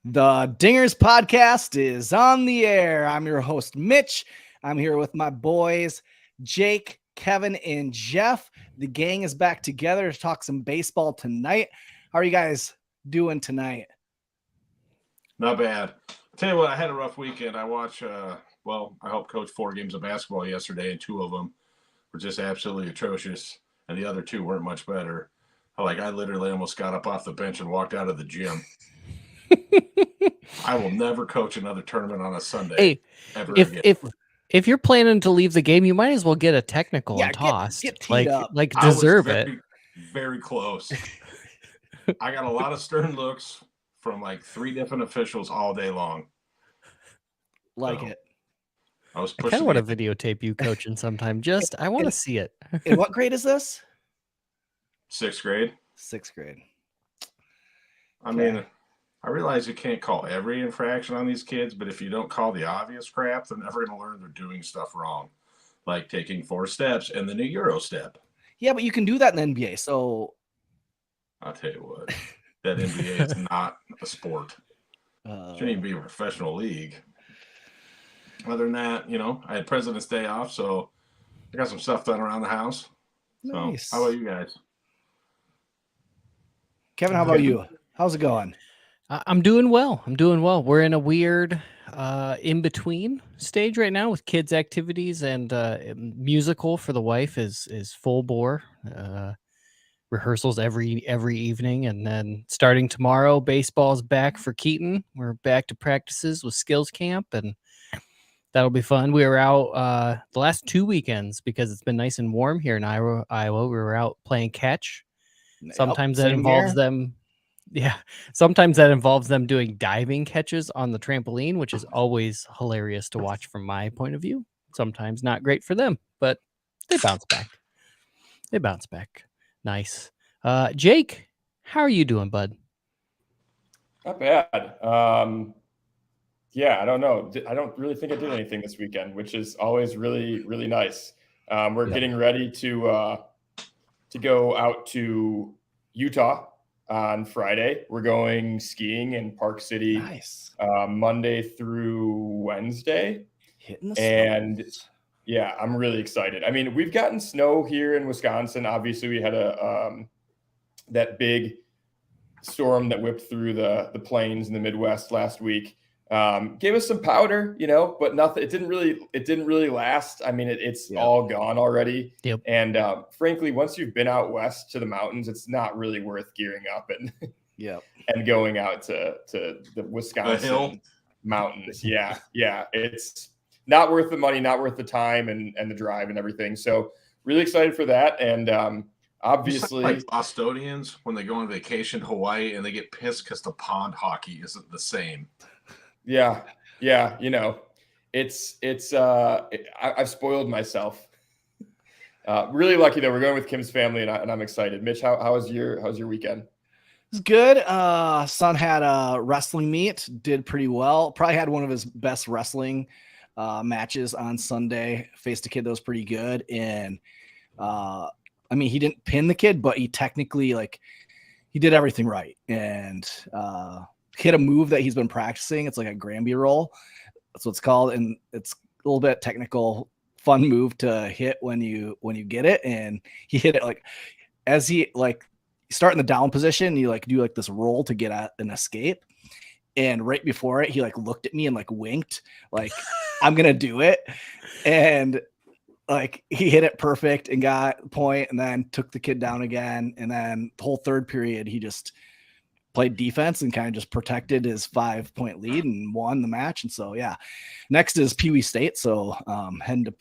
The Dingers podcast is on the air. I'm your host, Mitch. I'm here with my boys, Jake, Kevin, and Jeff. The gang is back together to talk some baseball tonight. How are you guys doing tonight? Not bad. I'll tell you what, I had a rough weekend. I watched, I helped coach 4 games of basketball yesterday, and 2 of them were just absolutely atrocious, and the other 2 weren't much better. I literally almost got up off the bench and walked out of the gym. I will never coach another tournament on a Sunday ever again. If you're planning to leave the game, you might as well get a technical and tossed. Get teed up. Deserve it. Very close. I got a lot of stern looks from 3 different officials all day long. It. I was I kind of want to videotape you coaching sometime. I want to see it. And what grade is this? 6th grade. 6th grade. I mean, I realize you can't call every infraction on these kids, but if you don't call the obvious crap, they're never going to learn they're doing stuff wrong, like taking 4 steps and the new Euro step. Yeah, but you can do that in the NBA. So I'll tell you what, that NBA is not a sport. Shouldn't even be a professional league. Other than that, I had President's Day off, so I got some stuff done around the house. Nice. So, how about you guys? Kevin, how about you? How's it going? I'm doing well. We're in a weird in-between stage right now with kids' activities, and musical for the wife is full bore. Rehearsals every evening, and then starting tomorrow, baseball's back for Keaton. We're back to practices with skills camp, and that'll be fun. We were out the last 2 weekends because it's been nice and warm here in Iowa. We were out playing catch. Sometimes that involves them. Yeah, sometimes that involves them doing diving catches on the trampoline, which is always hilarious to watch from my point of view. Sometimes not great for them, but they bounce back. Nice. Jake, how are you doing, bud? Not bad. I don't know. I don't really think I did anything this weekend, which is always really, really nice. We're getting ready to go out to Utah on Friday. We're going skiing in Park City. Nice. Monday through Wednesday. Hitting the and yeah, I'm really excited. I mean, we've gotten snow here in Wisconsin. Obviously, we had that big storm that whipped through the plains in the Midwest last week. Gave us some powder, but nothing. It didn't really last. I mean, it's all gone already. Yep. And frankly, once you've been out west to the mountains, it's not really worth gearing up and and going out to the Wisconsin mountains. Yeah. It's not worth the money, not worth the time and the drive and everything. So really excited for that. And obviously, like Bostonians when they go on vacation to Hawaii and they get pissed because the pond hockey isn't the same. Yeah. It's I've spoiled myself. Really lucky though. We're going with Kim's family, and I'm excited. Mitch, how was your weekend? It's good. Son had a wrestling meet, did pretty well. Probably had one of his best wrestling matches on Sunday. Faced a kid that was pretty good, and he didn't pin the kid, but he technically he did everything right, and hit a move that he's been practicing. It's like a Granby roll. That's what it's called. And it's a little bit technical, fun move to hit when you get it. And he hit it as he start in the down position, you do this roll to get at an escape. And right before it, he looked at me and winked, I'm going to do it. And he hit it perfect and got a point, and then took the kid down again. And then the whole third period, he just played defense and kind of just protected his 5-point lead and won the match. And so, next is Pee Wee State. So heading to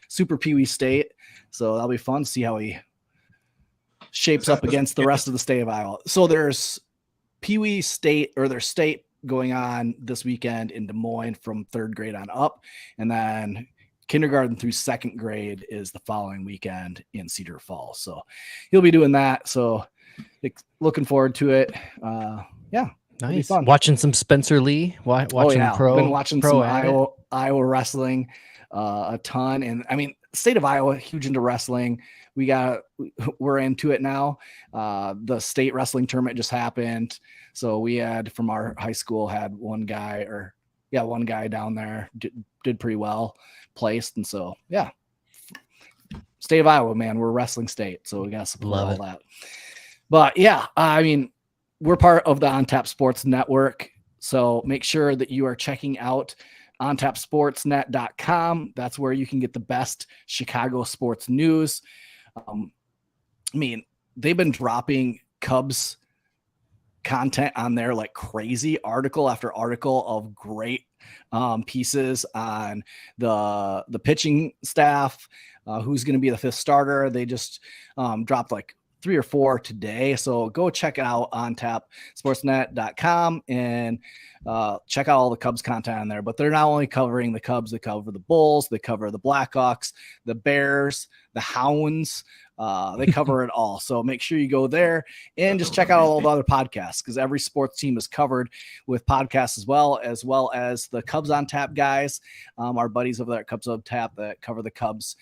Super Pee Wee State. So that'll be fun to see how he shapes up against the rest of the state of Iowa. So there's Pee Wee State, or their state, going on this weekend in Des Moines from 3rd grade on up. And then kindergarten through 2nd grade is the following weekend in Cedar Falls. So he'll be doing that. So looking forward to it. Nice. Watching some Spencer Lee. Been watching some Iowa wrestling a ton. And state of Iowa, huge into wrestling. We're into it now. The state wrestling tournament just happened. So we had from our high school had one guy down there did pretty well placed. And so, yeah, state of Iowa, man, we're a wrestling state. So we got to support all that. But yeah, I mean, we're part of the OnTap Sports Network. So make sure that you are checking out ontapsportsnet.com. That's where you can get the best Chicago sports news. I mean, they've been dropping Cubs content on there like crazy, article after article of great pieces on the pitching staff, who's going to be the fifth starter. They just dropped like 3 or 4 today. So go check it out on ontapsportsnet.com and check out all the Cubs content on there. But they're not only covering the Cubs, they cover the Bulls, they cover the Blackhawks, the Bears, the Hounds. They cover it all. So make sure you go there and just check out all the other podcasts, because every sports team is covered with podcasts as well as the Cubs on Tap guys, our buddies over there at Cubs on Tap that cover the Cubs,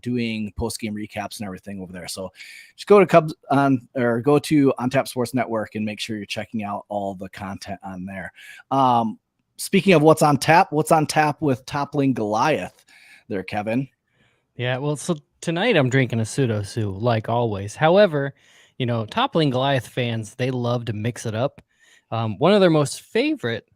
doing post-game recaps and everything over there. So just go to go to OnTap Sports Network and make sure you're checking out all the content on there. Speaking of what's on tap with Toppling Goliath there, Kevin? Yeah, well, so tonight I'm drinking a Pseudo Sue, like always. However, Toppling Goliath fans, they love to mix it up. One of their most favorite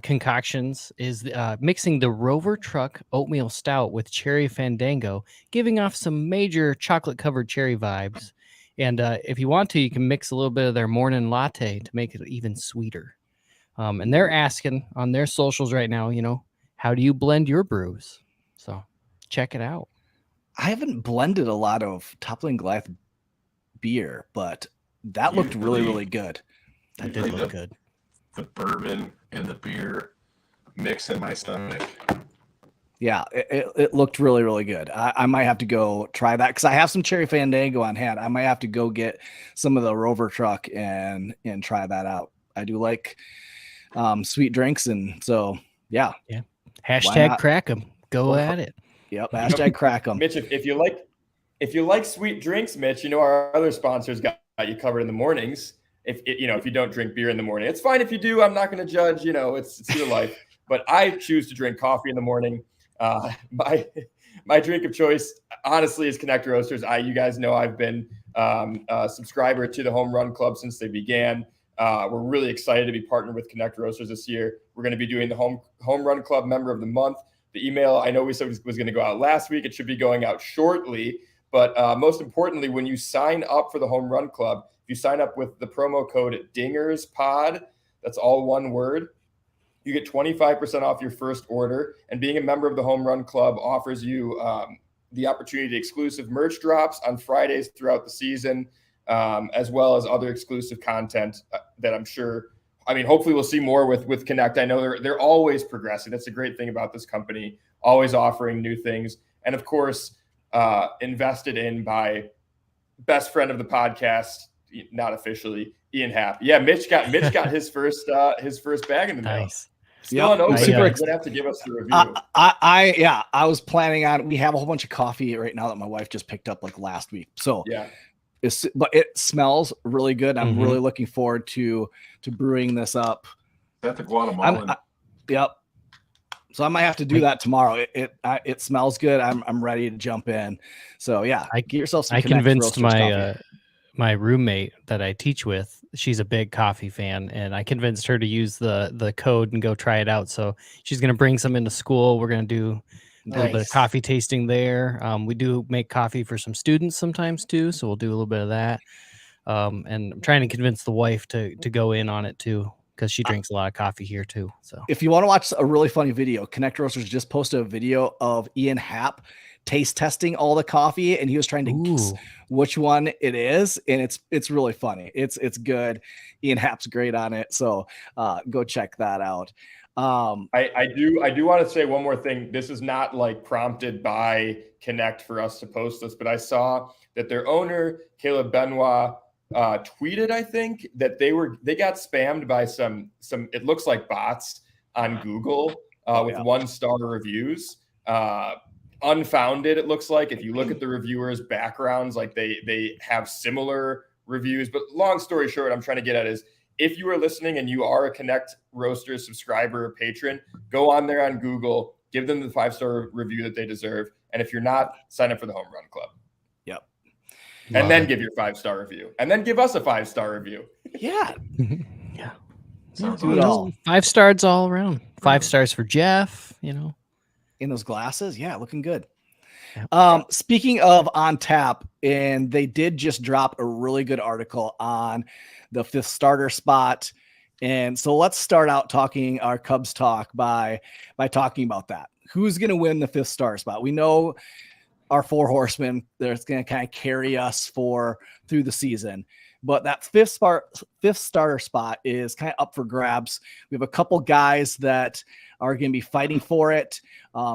concoctions is mixing the Rover Truck Oatmeal Stout with Cherry Fandango, giving off some major chocolate-covered cherry vibes. And if you want to, you can mix a little bit of their morning latte to make it even sweeter. And they're asking on their socials right now, how do you blend your brews? So check it out. I haven't blended a lot of Toppling Goliath beer, but that looked really, really good. That did look good. The bourbon and the beer mix in my stomach. Yeah, it looked really, really good. I might have to go try that because I have some Cherry Fandango on hand. I might have to go get some of the Rover Truck and try that out. I do like sweet drinks, and so yeah. Hashtag crack them. Go at it. Yep. Hashtag crack them. Mitch, if you like sweet drinks, Mitch, our other sponsors got you covered in the mornings. If you don't drink beer in the morning, it's fine if you do. I'm not going to judge. It's your life. But I choose to drink coffee in the morning. My drink of choice, honestly, is Connect Roasters. You guys know I've been a subscriber to the Home Run Club since they began. We're really excited to be partnered with Connect Roasters this year. We're going to be doing the Home Run Club Member of the Month. The email, I know we said was going to go out last week. It should be going out shortly. But most importantly, when you sign up for the Home Run Club, if you sign up with the promo code DINGERSPOD, that's all one word, you get 25% off your first order. And being a member of the Home Run Club offers you the opportunity to exclusive merch drops on Fridays throughout the season, as well as other exclusive content that I'm sure, hopefully we'll see more with Connect. I know they're always progressing. That's a great thing about this company, always offering new things. And of course, invested in by best friend of the podcast, not officially, Ian Happ. Yeah, Mitch got his first bag in the mail. Nice. Still an open. Super You're gonna have to give us the review. I was planning on. We have a whole bunch of coffee right now that my wife just picked up like last week. So yeah, but it smells really good. I'm really looking forward to brewing this up. Is that the Guatemalan? Yep. So I might have to do that tomorrow. It smells good. I'm ready to jump in. So yeah, get yourself some. I convinced my roommate that I teach with. She's a big coffee fan, and I convinced her to use the code and go try it out. So she's going to bring some into school. We're going to do a little bit of coffee tasting there. We do make coffee for some students sometimes too, so we'll do a little bit of that. And I'm trying to convince the wife to go in on it too, because she drinks a lot of coffee here too. So if you want to watch a really funny video, Connect Roasters just posted a video of Ian Happ taste testing all the coffee, and he was trying to guess which one it is, and it's really funny. It's good. Ian Happ's great on it, so go check that out. I do want to say one more thing. This is not like prompted by Connect for us to post this, but I saw that their owner Caleb Benoit tweeted, I think, that they got spammed by some it looks like bots on Google with 1-star reviews. unfounded. It looks like if you look at the reviewers' backgrounds, like they have similar reviews. But long story short, I'm trying to get at is if you are listening and you are a Connect Roasters subscriber or patron, go on there on Google, give them the 5-star review that they deserve. And if you're not, sign up for the Home Run Club. Yep. And then give your 5-star review. And then give us a 5-star review. Yeah. Yeah. Sounds Do it all. 5 stars all around. 5 stars for Jeff, in those glasses. Yeah, looking good. Yeah. Speaking of on tap, and they did just drop a really good article on the 5th starter spot. And so let's start out talking our Cubs talk by talking about that. Who's going to win the 5th starter spot? We know our 4 horsemen that's going to kind of carry us through the season. But that 5th starter spot is kind of up for grabs. We have a couple guys that are going to be fighting for it.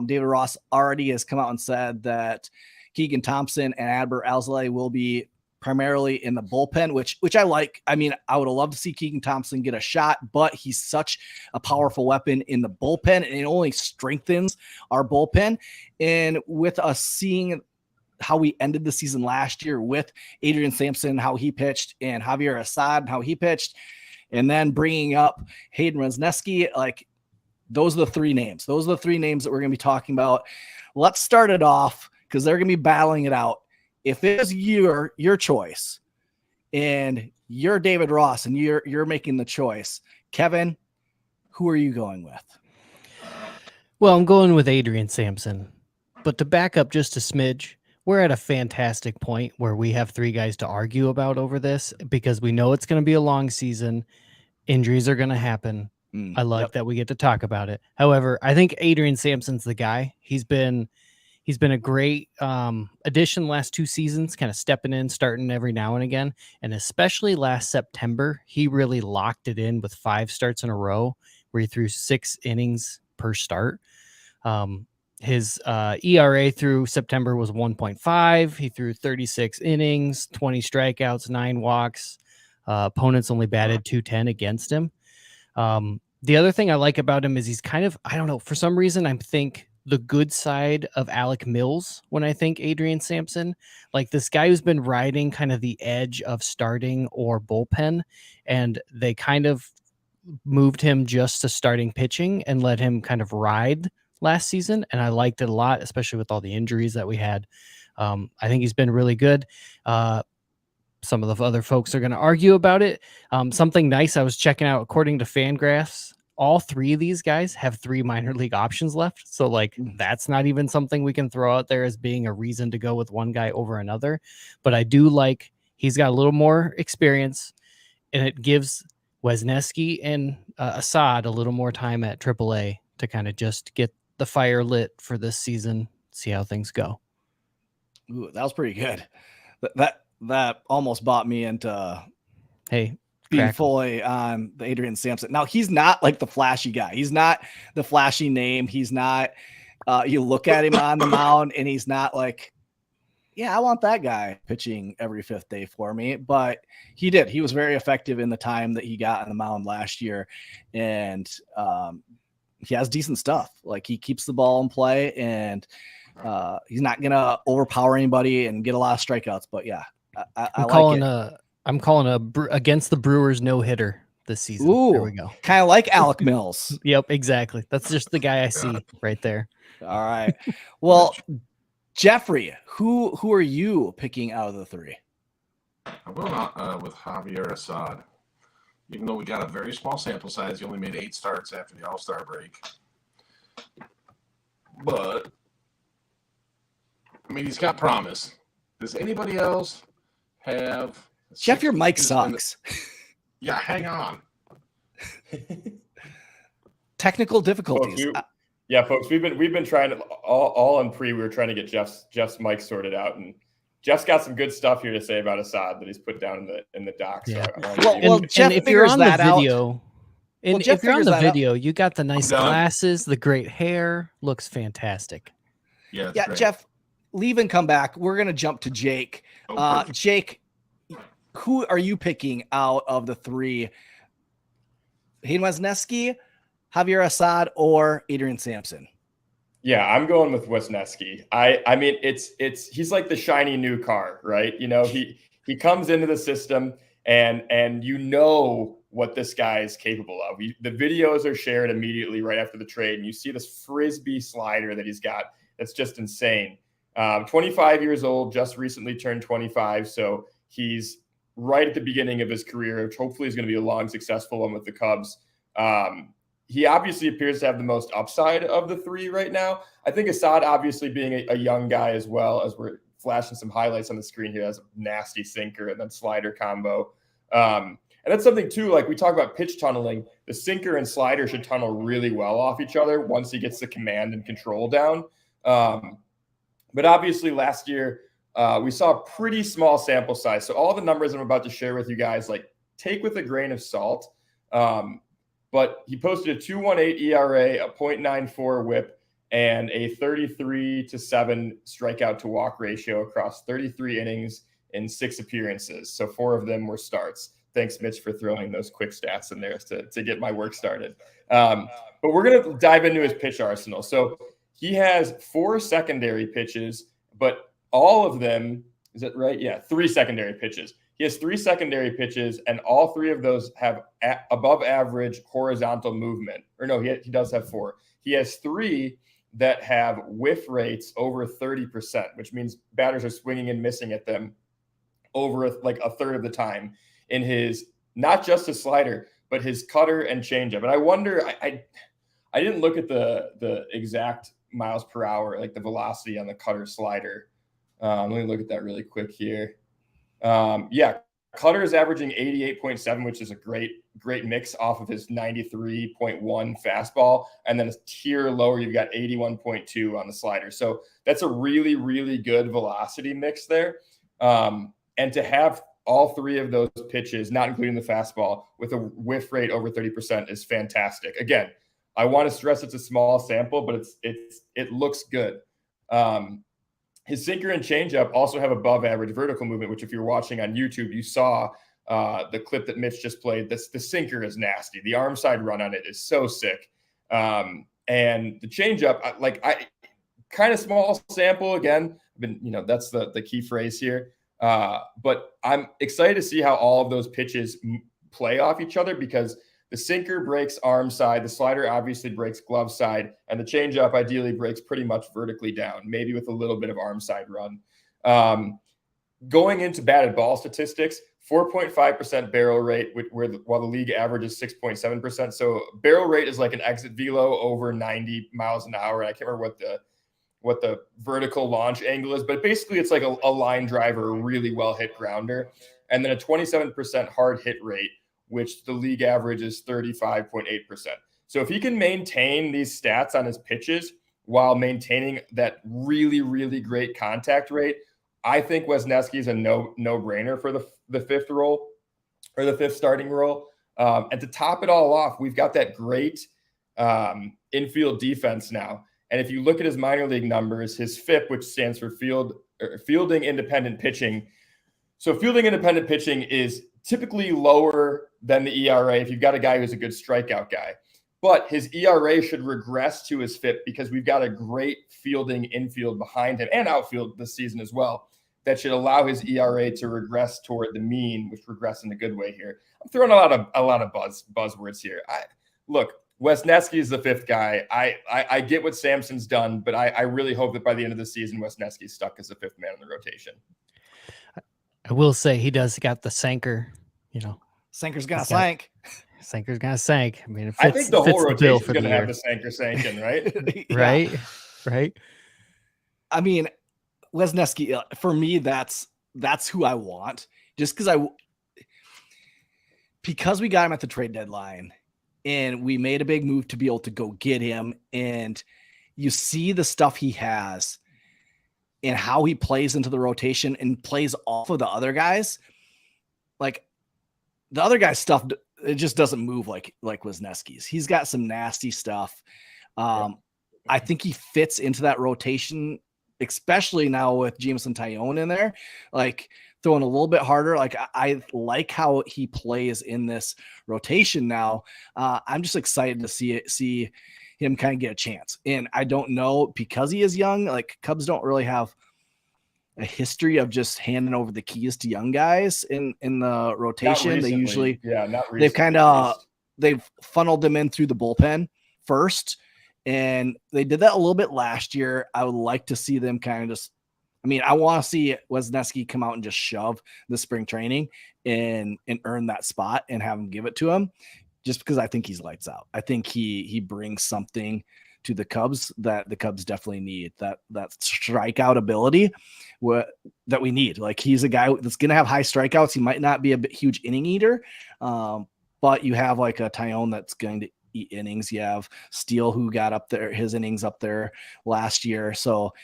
David Ross already has come out and said that Keegan Thompson and Adbert Alzolay will be primarily in the bullpen, which I like. I mean, I would have loved to see Keegan Thompson get a shot, but he's such a powerful weapon in the bullpen, and it only strengthens our bullpen. And with us seeing how we ended the season last year with Adrian Sampson, how he pitched, and Javier Assad, how he pitched, and then bringing up Hayden Wesneski, like those are the 3 names. Those are the 3 names that we're going to be talking about. Let's start it off because they're going to be battling it out. If it is your choice and you're David Ross and you're making the choice, Kevin, who are you going with? Well, I'm going with Adrian Sampson. But to back up just a smidge, we're at a fantastic point where we have 3 guys to argue about over this because we know it's going to be a long season. Injuries are going to happen. I like that we get to talk about it. However, I think Adrian Sampson's the guy. He's been a great addition last 2 seasons, kind of stepping in, starting every now and again. And especially last September, he really locked it in with 5 starts in a row where he threw 6 innings per start. His ERA through September was 1.5. He threw 36 innings, 20 strikeouts, 9 walks. Opponents only batted .210 against him. The other thing I like about him is he's kind of, I don't know, for some reason I think the good side of Alec Mills when I think Adrian Sampson, like this guy who's been riding kind of the edge of starting or bullpen, and they kind of moved him just to starting pitching and let him kind of ride last season. And I liked it a lot, especially with all the injuries that we had. I think he's been really good. Some of the other folks are going to argue about it. Something nice I was checking out, according to Fangraphs, all 3 of these guys have 3 minor league options left. So like, that's not even something we can throw out there as being a reason to go with one guy over another. But I do like, he's got a little more experience, and it gives Wesneski and Assad a little more time at AAA to kind of just get the fire lit for this season, see how things go. Ooh, that was pretty good. That almost bought me into being fully on the Adrian Sampson. Now, he's not like the flashy guy. He's not the flashy name. He's not, you look at him on the mound and he's not like, yeah, I want that guy pitching every 5th day for me. But he did. He was very effective in the time that he got on the mound last year. And he has decent stuff. Like, he keeps the ball in play, and he's not going to overpower anybody and get a lot of strikeouts. But yeah, I'm calling against the Brewers no-hitter this season. Ooh, there we go. Kind of like Alec Mills. Yep, exactly. That's just the guy I see right there. All right. Well, Jeffrey, who are you picking out of the 3? I'm going with Javier Assad. Even though we got a very small sample size, he only made 8 starts after the All-Star break. But, I mean, he's got promise. Does anybody else have... Jeff, your mic sucks. Yeah, hang on. Technical difficulties. Folks, we've been trying to all in we were trying to get Jeff's mic sorted out, and Jeff's got some good stuff here to say about Assad that he's put down in the doc. Yeah. So Jeff, if you're on the video, if you're on the video, you got the nice glasses, the great hair, looks fantastic. Yeah, Jeff, leave and come back. We're gonna jump to Jake. Jake, who are you picking out of the 3? Hayden Wesneski, Javier Assad, or Adrian Sampson? Yeah, I'm going with Wisniewski. I mean, he's like the shiny new car, right? You know, he comes into the system and you know what this guy is capable of. The videos are shared immediately right after the trade, and you see this frisbee slider that he's got that's just insane. 25 years old, just recently turned 25, so he's right at the beginning of his career, which hopefully is going to be a long, successful one with the Cubs. He obviously appears to have the most upside of the three right now. I think Assad, obviously being a young guy as well, as we're flashing some highlights on the screen here, has a nasty sinker and then slider combo. And that's something too, like we talk about pitch tunneling, the sinker and slider should tunnel really well off each other once he gets the command and control down. But obviously last year, we saw a pretty small sample size. So all the numbers I'm about to share with you guys, like take with a grain of salt. But he posted a 2.18 ERA, a 0.94 whip, and a 33-7 strikeout to walk ratio across 33 innings in 6 appearances. So 4 of them were starts. Thanks, Mitch, for throwing those quick stats in there to get my work started. But we're going to dive into his pitch arsenal. So he has 4 secondary pitches, but all of them, is that right? Yeah, 3 secondary pitches. He has 3 secondary pitches, and all 3 of those have above average horizontal movement. Or no, he does have 4. He has 3 that have whiff rates over 30%, which means batters are swinging and missing at them over like a third of the time in his, not just his slider, but his cutter and changeup. And I wonder, I didn't look at the exact miles per hour, like the velocity on the cutter slider. Let me look at that really quick here. Yeah, Cutter is averaging 88.7, which is a great mix off of his 93.1 fastball. And then a tier lower, you've got 81.2 on the slider. So that's a really, really good velocity mix there. And to have all 3 of those pitches, not including the fastball, with a whiff rate over 30% is fantastic. Again, I want to stress it's a small sample, but it looks good. His sinker and changeup also have above average vertical movement, which if you're watching on YouTube, you saw the clip that Mitch just played. The sinker is nasty. The arm side run on it is so sick. And the changeup, I kind of small sample again. That's the key phrase here. But I'm excited to see how all of those pitches play off each other, because the sinker breaks arm side, the slider obviously breaks glove side, and the changeup ideally breaks pretty much vertically down, maybe with a little bit of arm side run. Going into batted ball statistics, 4.5% barrel rate, while the league average is 6.7%. So barrel rate is like an exit velo over 90 miles an hour. I can't remember what the vertical launch angle is, but basically it's like a line driver, a really well hit grounder, and then a 27% hard hit rate, which the league average is 35.8%. So if he can maintain these stats on his pitches while maintaining that really, really great contact rate, I think Wisniewski is a no-brainer for the fifth role, or the 5th starting role. And to top it all off, we've got that great infield defense now. And if you look at his minor league numbers, his FIP, which stands for fielding independent pitching. So fielding independent pitching is typically lower than the ERA if you've got a guy who's a good strikeout guy. But his ERA should regress to his FIP because we've got a great fielding infield behind him, and outfield this season as well, that should allow his ERA to regress toward the mean, which regress in a good way here. I'm throwing a lot of buzzwords here. Look, Wisniewski is the 5th guy. I get what Samson's done, but I really hope that by the end of the season, Wisniewski's stuck as the 5th man in the rotation. I will say he does got the sinker, Sinker's gonna sank. Sinker's gonna sank. I mean, I think the whole rotation is going to have the sinker sanking, right? Yeah. Right. I mean, Wisniewski, for me, that's who I want. Just because we got him at the trade deadline, and we made a big move to be able to go get him, and you see the stuff he has and how he plays into the rotation and plays off of the other guys. Like the other guy's stuff, it just doesn't move like Wisniewski's. He's got some nasty stuff. I think he fits into that rotation, especially now with Jameson Tyone in there, like throwing a little bit harder. Like I like how he plays in this rotation now. I'm just excited to see him kind of get a chance. And I don't know, because he is young, like Cubs don't really have a history of just handing over the keys to young guys in the rotation. They usually, not recently. They've funneled them in through the bullpen first. And they did that a little bit last year. I would like to see them kind of just, I mean, I want to see Wisniewski come out and just shove the spring training and earn that spot and have him give it to him, just because I think he's lights out. I think he brings something to the Cubs that the Cubs definitely need, that strikeout ability that we need. Like, he's a guy that's going to have high strikeouts. He might not be a huge inning eater, but you have like a Tyone that's going to eat innings. You have Steele, who got up there, his innings up there last year. So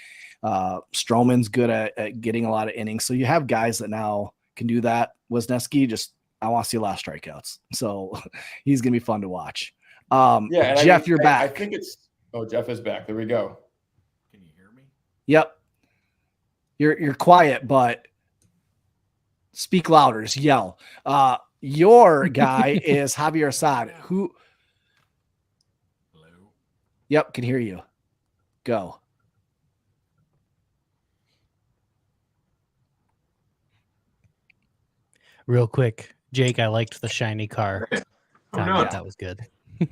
Stroman's good at getting a lot of innings. So you have guys that now can do that. Wisniewski, I want to see a lot of strikeouts. So he's going to be fun to watch. Jeff, you're back. I think Jeff is back. There we go. Can you hear me? Yep. You're quiet, but speak louder. Just yell. Your guy is Javier Assad, who. Hello. Yep, can hear you. Go. Real quick, Jake, I liked the shiny car. That was good. Can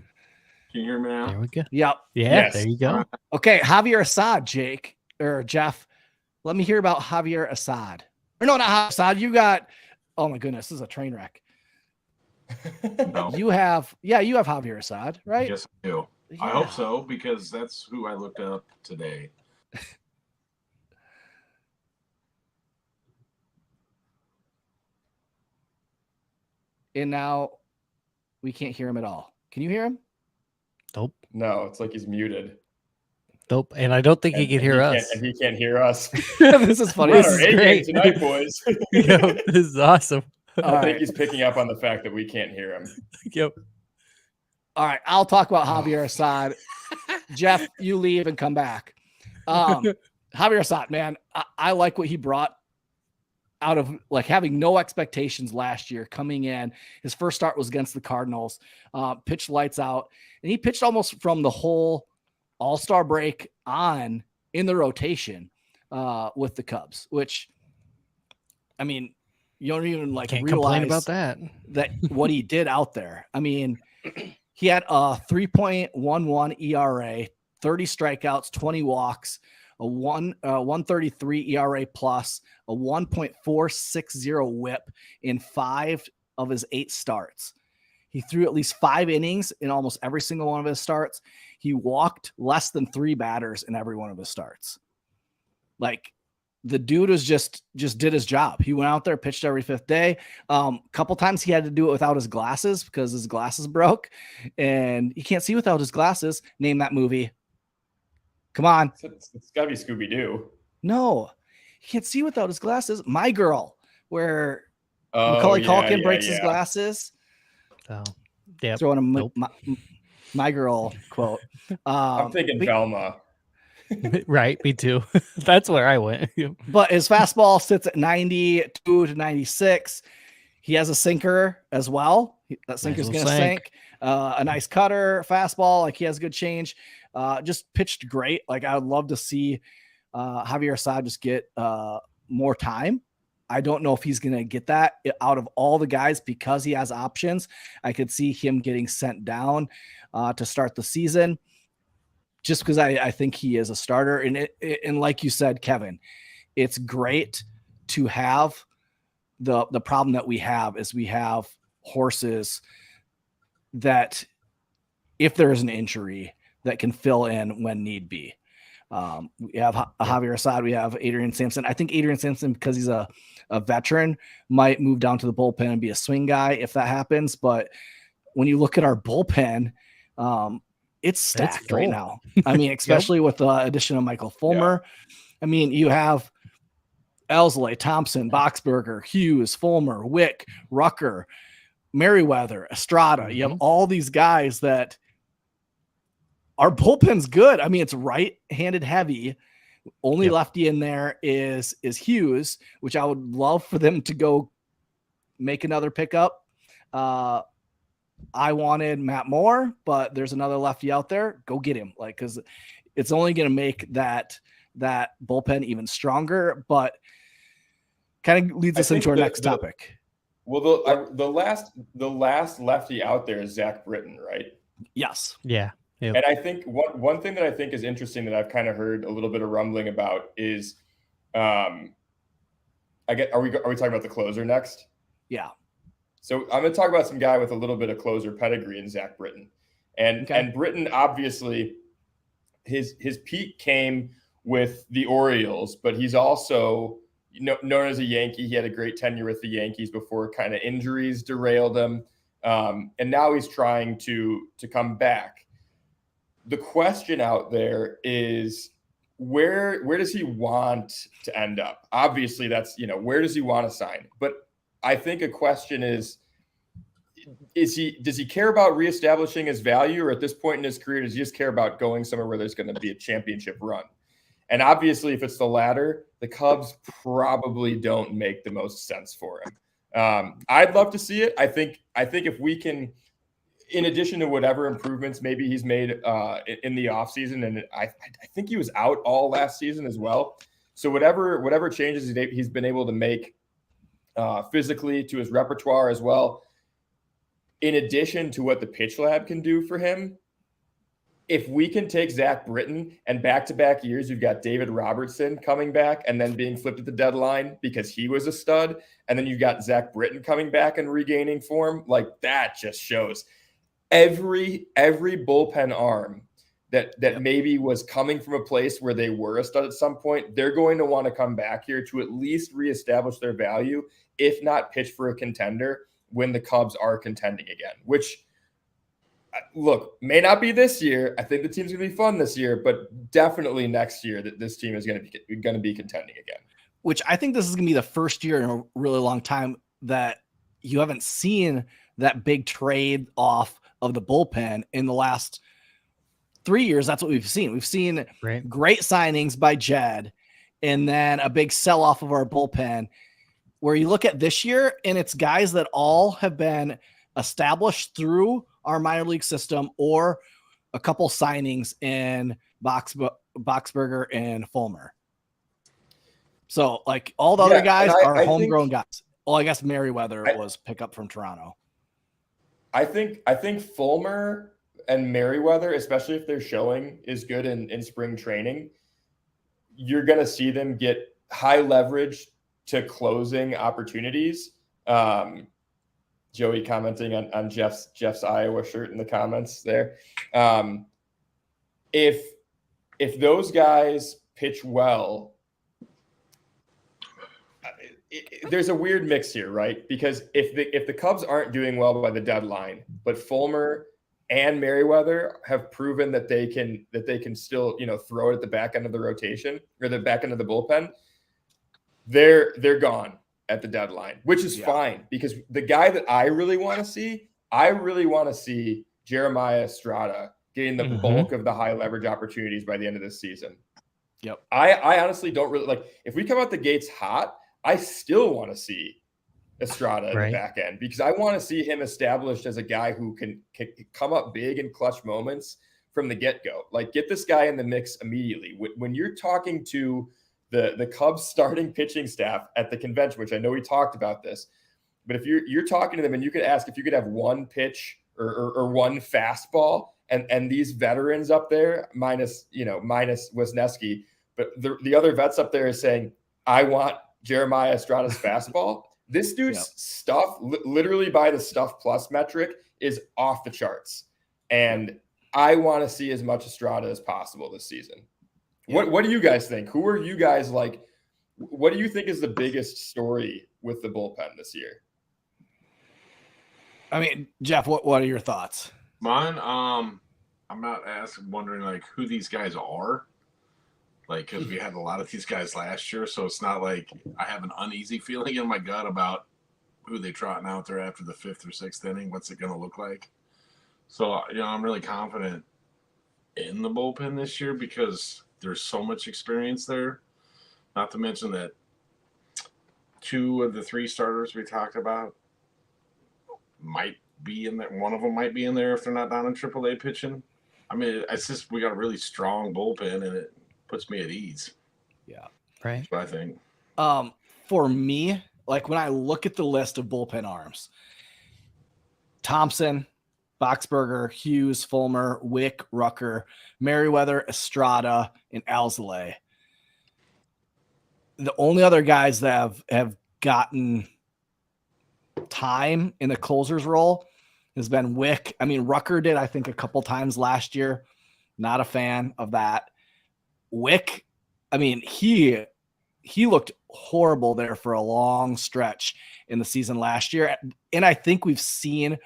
you hear me now? There we go. Yep. Yeah, Yes. There you go. Okay, Javier Assad, Jake or Jeff. Let me hear about Javier Assad. Or no, not Javier Assad. You got. Oh my goodness, this is a train wreck. No. You have Javier Assad, right? Yes, I do. Yeah. I hope so, because that's who I looked up today. And now we can't hear him at all. Can you hear him? Nope. No, it's like he's muted. Nope. And I don't think he can hear us. And he can't hear us. This is funny. We're This on is our A game great. tonight, boys. Yep, this is awesome. I think he's picking up on the fact that we can't hear him. Yep. All right, I'll talk about Javier Assad. Jeff, you leave and come back. Javier Assad, man, I like what he brought out of like having no expectations last year coming in. His first start was against the Cardinals, pitched lights out, and he pitched almost from the whole All-Star break on in the rotation with the Cubs, which, I mean, you don't even Can't realize complain about that. what he did out there. I mean, he had a 3.11 ERA, 30 strikeouts, 20 walks, a 133 ERA plus, a 1.460 whip in 5 of his 8 starts. He threw at least 5 innings in almost every single one of his starts. He walked less than 3 batters in every one of his starts. Like, the dude was just did his job. He went out there, pitched every 5th day. Couple times he had to do it without his glasses because his glasses broke, and he can't see without his glasses. Name that movie. Come on. It's got to be Scooby-Doo. No, he can't see without his glasses. My Girl, where Macaulay Culkin breaks his glasses. Oh, yeah. Throwing a My Girl quote. I'm thinking Velma. Right, me too. That's where I went. But his fastball sits at 92 to 96. He has a sinker as well. That sinker's going to sink. A nice cutter, fastball. Like, he has good change. Just pitched great. Like, I would love to see Javier Assad just get more time. I don't know if he's going to get that out of all the guys because he has options. I could see him getting sent down to start the season, just because I think he is a starter. And like you said, Kevin, it's great to have the problem that we have is we have horses that, if there is an injury, that can fill in when need be. We have Javier Assad. We have Adrian Sampson. I think Adrian Sampson, because he's a veteran, might move down to the bullpen and be a swing guy if that happens. But when you look at our bullpen, it's stacked right now. I mean, especially with the addition of Michael Fulmer. Yeah. I mean, you have Elsley, Thompson, Boxberger, Hughes, Fulmer, Wick, Rucker, Merriweather, Estrada. Mm-hmm. You have all these guys that our bullpen's good. I mean, it's right-handed heavy. Only lefty in there is Hughes, which I would love for them to go make another pickup I wanted Matt Moore, but there's another lefty out there. Go get him. Like, because it's only going to make that bullpen even stronger. But kind of leads us into our next topic. Well, the last lefty out there is Zach Britton, right? Yes. Yeah. Yep. And I think one thing that I think is interesting that I've kind of heard a little bit of rumbling about is, are we talking about the closer next? Yeah. So I'm going to talk about some guy with a little bit of closer pedigree in Zach Britton, and Britton, obviously his peak came with the Orioles, but he's also known as a Yankee. He had a great tenure with the Yankees before kind of injuries derailed him, and now he's trying to come back. The question out there is, where does he want to end up? Obviously, that's, where does he want to sign? But I think a question is does he care about reestablishing his value, or at this point in his career, does he just care about going somewhere where there's going to be a championship run? And obviously, if it's the latter, the Cubs probably don't make the most sense for him. I'd love to see it. I think if we can, in addition to whatever improvements maybe he's made in the offseason, and I think he was out all last season as well. So whatever changes he's been able to make physically to his repertoire as well, in addition to what the pitch lab can do for him, if we can take Zach Britton, and back-to-back years, you've got David Robertson coming back and then being flipped at the deadline because he was a stud, and then you've got Zach Britton coming back and regaining form, like that just shows every bullpen arm that maybe was coming from a place where they were a stud at some point, they're going to want to come back here to at least reestablish their value, if not pitch for a contender when the Cubs are contending again, which, look, may not be this year. I think the team's going to be fun this year, but definitely next year that this team is going to be contending again. Which I think this is going to be the first year in a really long time that you haven't seen that big trade off of the bullpen in the last 3 years. That's what we've seen. We've seen great signings by Jed, and then a big sell off of our bullpen, where you look at this year and it's guys that all have been established through our minor league system or a couple signings in Boxberger and Fulmer. So like all the other guys are homegrown guys. Well, I guess Merriweather was pickup from Toronto. I think Fulmer and Merriweather, especially if their showing is good in spring training, you're going to see them get high leverage to closing opportunities. Joey commenting on Jeff's Iowa shirt in the comments there. If those guys pitch well, there's a weird mix here, right? Because if the Cubs aren't doing well by the deadline, but Fulmer and Merriweather have proven that they can still throw it at the back end of the rotation or the back end of the bullpen, they're gone at the deadline, which is fine, because the guy that I really want to see Jeremiah Estrada getting the bulk of the high leverage opportunities by the end of this season. Yep. I honestly don't really like, if we come out the gates hot, I still want to see Estrada in the back end, because I want to see him established as a guy who can come up big in clutch moments from the get-go. Like, get this guy in the mix immediately. When you're talking to the Cubs starting pitching staff at the convention, which I know we talked about this, but if you're talking to them and you could ask if you could have one pitch or one fastball, and these veterans up there, minus Wisniewski, but the other vets up there is saying, I want Jeremiah Estrada's fastball. This dude's stuff, literally by the stuff plus metric, is off the charts. And I want to see as much Estrada as possible this season. What do you guys think? Who are you guys like? What do you think is the biggest story with the bullpen this year? I mean, Jeff, what are your thoughts? Mine, I'm not wondering like who these guys are. Like, because we had a lot of these guys last year, so it's not like I have an uneasy feeling in my gut about who they trotting out there after the 5th or 6th inning. What's it going to look like? So, I'm really confident in the bullpen this year because there's so much experience there. Not to mention that 2 of the 3 starters we talked about might be in there. One of them might be in there if they're not down in AAA pitching. I mean, it's just we got a really strong bullpen, and it puts me at ease. Yeah, right. That's what I think. For me, like when I look at the list of bullpen arms, Thompson, Boxberger, Hughes, Fulmer, Wick, Rucker, Merriweather, Estrada, and Alzolay. The only other guys that have gotten time in the closer's role has been Wick. I mean, Rucker did, I think, a couple times last year. Not a fan of that. Wick, I mean, he looked horrible there for a long stretch in the season last year. And I think we've seen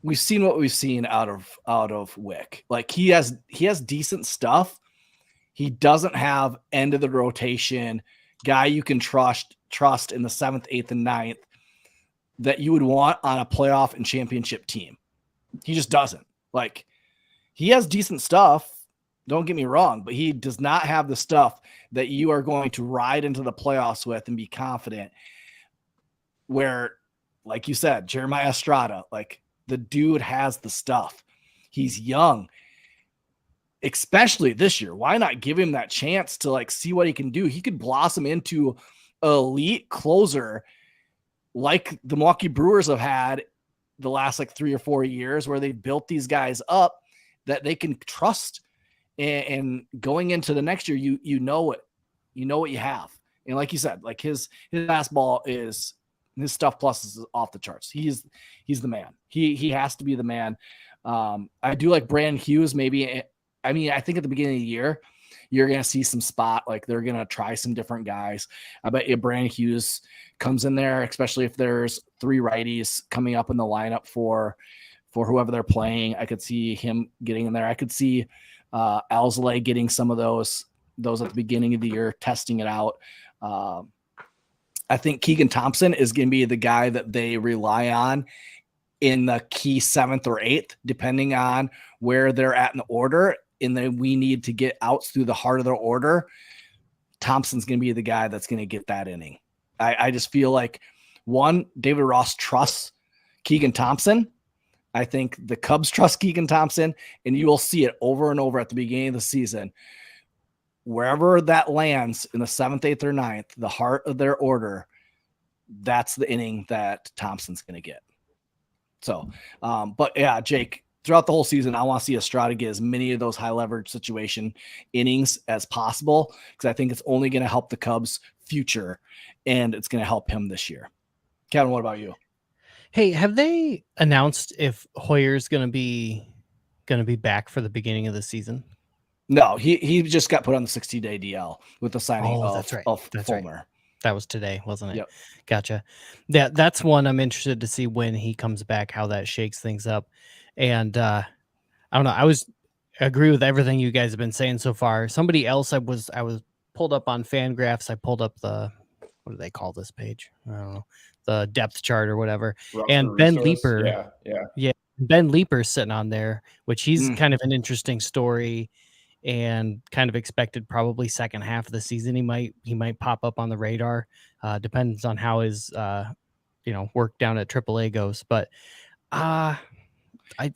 what we've seen out of Wick. Like he has decent stuff. He doesn't have end of the rotation guy you can trust in the 7th, 8th, and 9th that you would want on a playoff and championship team. He just doesn't. Like he has decent stuff. Don't get me wrong, but he does not have the stuff that you are going to ride into the playoffs with and be confident. Where, like you said, Jeremiah Estrada, like the dude has the stuff. He's young, especially this year. Why not give him that chance to like see what he can do? He could blossom into an elite closer like the Milwaukee Brewers have had the last like 3 or 4 years, where they've built these guys up that they can trust. And going into the next year, you know what you have. And like you said, like his fastball is, his stuff plus is off the charts. He's the man. He has to be the man. I do like Brandon Hughes. Maybe, I mean, I think at the beginning of the year, you're going to see some spot, like they're going to try some different guys. I bet you Brandon Hughes comes in there, especially if there's 3 righties coming up in the lineup for whoever they're playing. I could see him getting in there. I could see Alzolay getting some of those at the beginning of the year, testing it out. I think Keegan Thompson is going to be the guy that they rely on in the key 7th or 8th, depending on where they're at in the order. And then we need to get outs through the heart of the order. Thompson's going to be the guy that's going to get that inning. I just feel like, one, David Ross trusts Keegan Thompson. I think the Cubs trust Keegan Thompson, and you will see it over and over at the beginning of the season. Wherever that lands in the 7th, 8th, or 9th, the heart of their order, that's the inning that Thompson's going to get. So, but yeah, Jake, throughout the whole season, I want to see Estrada get as many of those high leverage situation innings as possible, because I think it's only going to help the Cubs' future, and it's going to help him this year. Kevin, what about you? Hey, have they announced if Hoyer's going to be back for the beginning of the season? No, he just got put on the 60-day DL with the signing of Fulmer. Right. That was today, wasn't it? Yep. Gotcha. That's one I'm interested to see when he comes back, how that shakes things up. And I don't know. I agree with everything you guys have been saying so far. Somebody else I was pulled up on Fangraphs. I pulled up what do they call this page? I don't know, the depth chart or whatever. And Ben Leeper. Yeah. Ben Leeper's sitting on there, which he's kind of an interesting story, and kind of expected probably second half of the season. He might pop up on the radar. Depends on how his work down at AAA goes. But I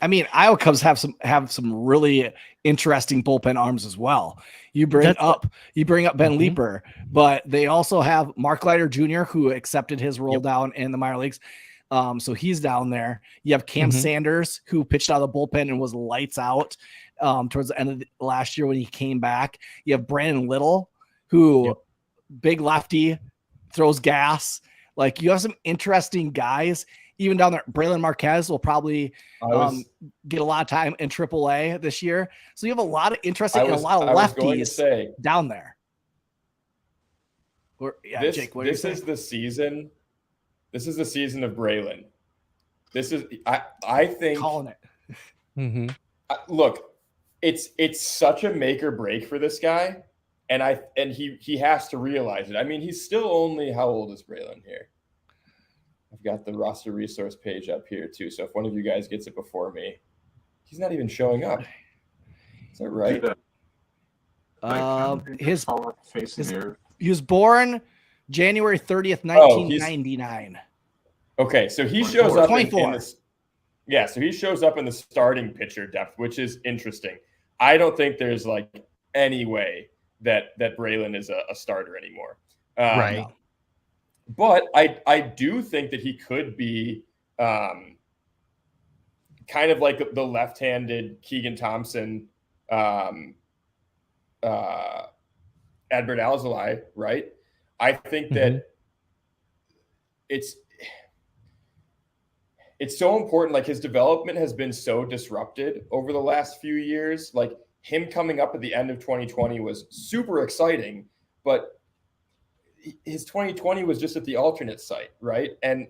mean, Iowa Cubs have some really interesting bullpen arms as well. You bring up Ben Leeper, but they also have Mark Leiter Jr., who accepted his role down in the minor leagues. So he's down there. You have Cam Sanders, who pitched out of the bullpen and was lights out towards the end of last year when he came back. You have Brandon Little, who big lefty, throws gas. Like, you have some interesting guys even down there. Braylon Marquez will probably get a lot of time in AAA this year. So you have a lot of interesting and a lot of lefties down there. Jake, what this is the season. This is the season of Braylon. This is, I think, calling it. Look, it's such a make or break for this guy, and he has to realize it. I mean, he's still only, how old is Braylon here? I've got the roster resource page up here too. So if one of you guys gets it before me, he's not even showing up. Is that right? He was born January 30th, 1999. Okay, so he 24. shows up 24. So he shows up in the starting pitcher depth, which is interesting. I don't think there's like any way that Braylon is a starter anymore. Right. But I do think that he could be kind of like the left-handed Keegan Thompson, Adbert Alzolay, right? I think that it's so important. Like, his development has been so disrupted over the last few years. Like, him coming up at the end of 2020 was super exciting, but his 2020 was just at the alternate site, right? And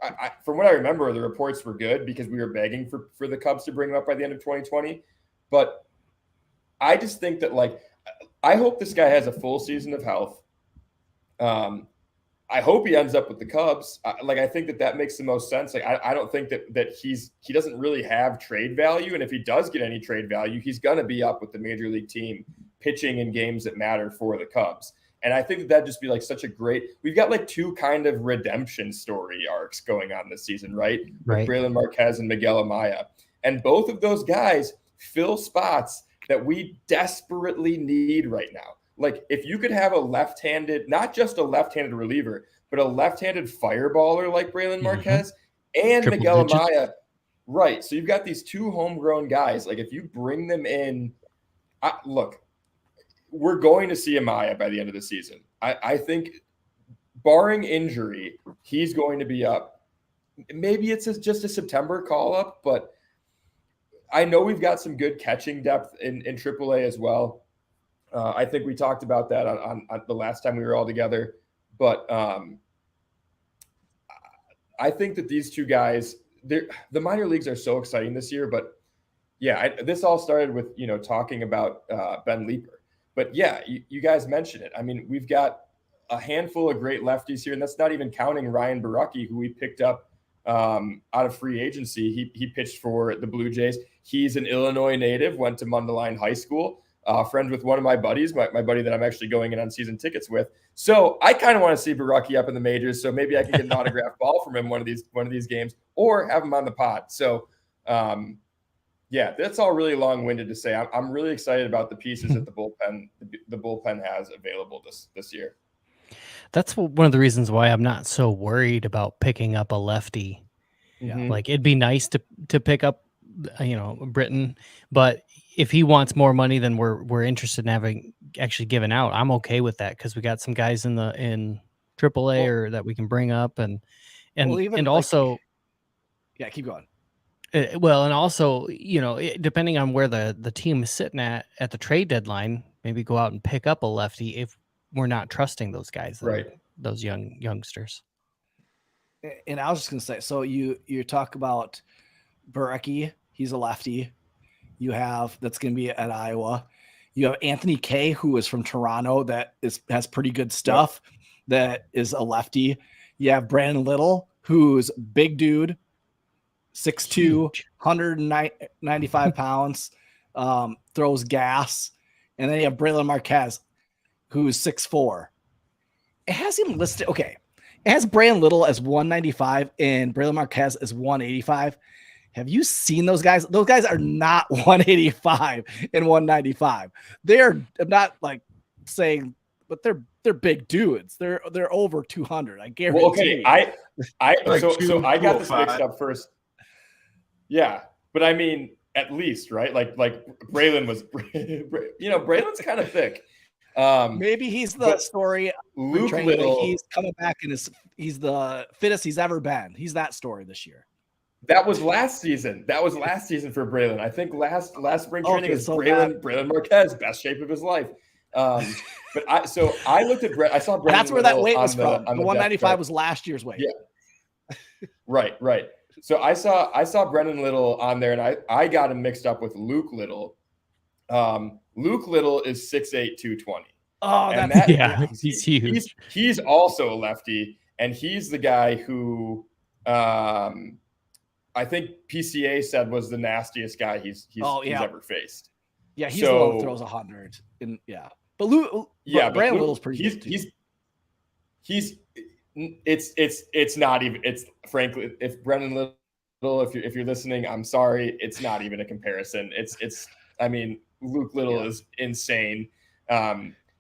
I, from what I remember, the reports were good because we were begging for the Cubs to bring him up by the end of 2020. But I just think that, like, I hope this guy has a full season of health. I hope he ends up with the Cubs. I think that makes the most sense. Like, I don't think that he doesn't really have trade value. And if he does get any trade value, he's going to be up with the major league team pitching in games that matter for the Cubs. And I think that that'd just be like such a great, we've got like two kind of redemption story arcs going on this season, right? Right. With Braylon Marquez and Miguel Amaya. And both of those guys fill spots that we desperately need right now. Like, if you could have a left-handed, not just a left-handed reliever, but a left-handed fireballer like Braylon Marquez and Triple Miguel digits. Amaya, right? So you've got these two homegrown guys. Like, if you bring them in, look, we're going to see Amaya by the end of the season. I think, barring injury, he's going to be up. Maybe it's just a September call-up, but I know we've got some good catching depth in AAA as well. I think we talked about that on the last time we were all together. But I think that these two guys, the minor leagues are so exciting this year. But, yeah, this all started with, talking about Ben Leeper. But, yeah, you guys mentioned it. I mean, we've got a handful of great lefties here, and that's not even counting Ryan Baracki, who we picked up out of free agency. He pitched for the Blue Jays. He's an Illinois native, went to Mundelein High School. Friends with one of my buddies, my buddy that I'm actually going in on season tickets with. So I kind of want to see Baracki up in the majors. So maybe I can get an autographed ball from him one of these games, or have him on the pod. So, yeah, that's all really long-winded to say. I'm really excited about the pieces that the bullpen has available this year. That's one of the reasons why I'm not so worried about picking up a lefty. Yeah. Like, it'd be nice to pick up, Britton, but if he wants more money than we're interested in having actually given out, I'm okay with that, because we got some guys in AAA or that we can bring up and also, yeah, keep going. and also, depending on where the team is sitting at the trade deadline, maybe go out and pick up a lefty if we're not trusting those guys, right? Those youngsters. And I was just gonna say, so you talk about Baracki, he's a lefty. You have that's gonna be at Iowa. You have Anthony Kay, who is from Toronto, that has pretty good stuff. Yep. That is a lefty. You have Brandon Little, who's big dude, 6'2", 195 pounds, throws gas. And then you have Braylon Marquez, who's 6'4". It has him listed. Okay. It has Brandon Little as 195 and Braylon Marquez as 185. Have you seen those guys? Those guys are not 185 and 195. They're, I'm not like saying, but they're big dudes. They're over 200. I guarantee. Well, okay, so I got this mixed 205. up first. Yeah, but I mean, at least, right? Like Braylon was, Braylon's kind of thick. Maybe he's the story. Luke Little, he's coming back and he's the fittest he's ever been. He's that story this year. That was last season. That was last season for Braylon. I think last spring training is Braylon Marquez, best shape of his life. But I looked at Brett. I saw Brandon. That's where Little that weight was from. The 195 was last year's weight. Yeah. Right. So I saw Brendan Little on there, and I got him mixed up with Luke Little. Luke Little is 6'8", 220. Oh, he's huge. He's also a lefty, and he's the guy who I think PCA said was the nastiest guy he's ever faced. Yeah, he's the one that throws 100. But Brandon Little's pretty good too. It's not even. It's frankly, if Brendan Little, if you're listening, I'm sorry. It's not even a comparison. I mean, Luke Little is insane.